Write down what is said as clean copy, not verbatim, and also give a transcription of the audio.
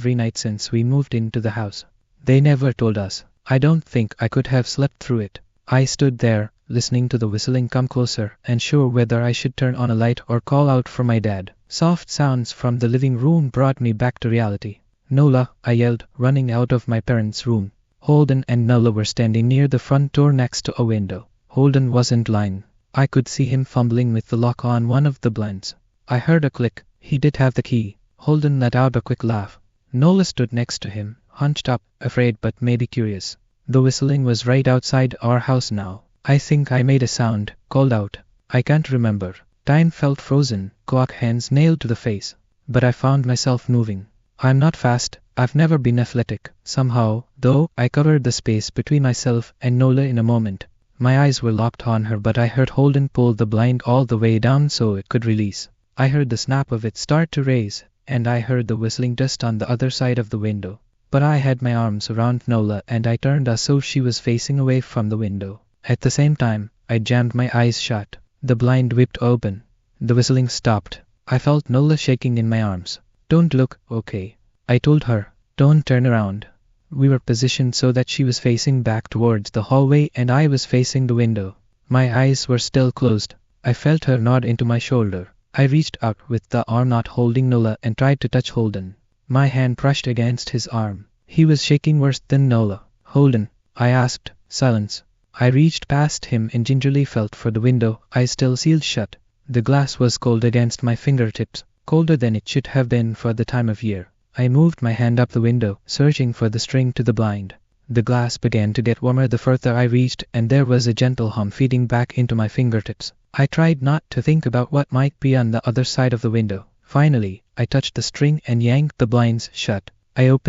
every night since we moved into the house. They never told us. I don't think I could have slept through it. I stood there, listening to the whistling come closer, unsure whether I should turn on a light or call out for my dad. Soft sounds from the living room brought me back to reality. "Nola," I yelled, running out of my parents' room. Holden and Nola were standing near the front door next to a window. Holden wasn't lying. I could see him fumbling with the lock on one of the blinds. I heard a click. He did have the key. Holden let out a quick laugh. Nola stood next to him, hunched up, afraid but maybe curious. The whistling was right outside our house now. "I think I made a sound," called out. "I can't remember." Time felt frozen, clock hands nailed to the face. But I found myself moving. I'm not fast, I've never been athletic. Somehow, though, I covered the space between myself and Nola in a moment. My eyes were locked on her, but I heard Holden pull the blind all the way down so it could release. I heard the snap of it start to raise, and I heard the whistling just on the other side of the window. But I had my arms around Nola and I turned her so she was facing away from the window. At the same time, I jammed my eyes shut. The blind whipped open. The whistling stopped. I felt Nola shaking in my arms. "Don't look, okay?" I told her. "Don't turn around." We were positioned so that she was facing back towards the hallway and I was facing the window. My eyes were still closed. I felt her nod into my shoulder. I reached out with the arm not holding Nola and tried to touch Holden. My hand brushed against his arm. He was shaking worse than Nola. "Holden," I asked. Silence. I reached past him and gingerly felt for the window, eyes still sealed shut. The glass was cold against my fingertips, colder than it should have been for the time of year. I moved my hand up the window, searching for the string to the blind. The glass began to get warmer the further I reached, and there was a gentle hum feeding back into my fingertips. I tried not to think about what might be on the other side of the window. Finally, I touched the string and yanked the blinds shut. I opened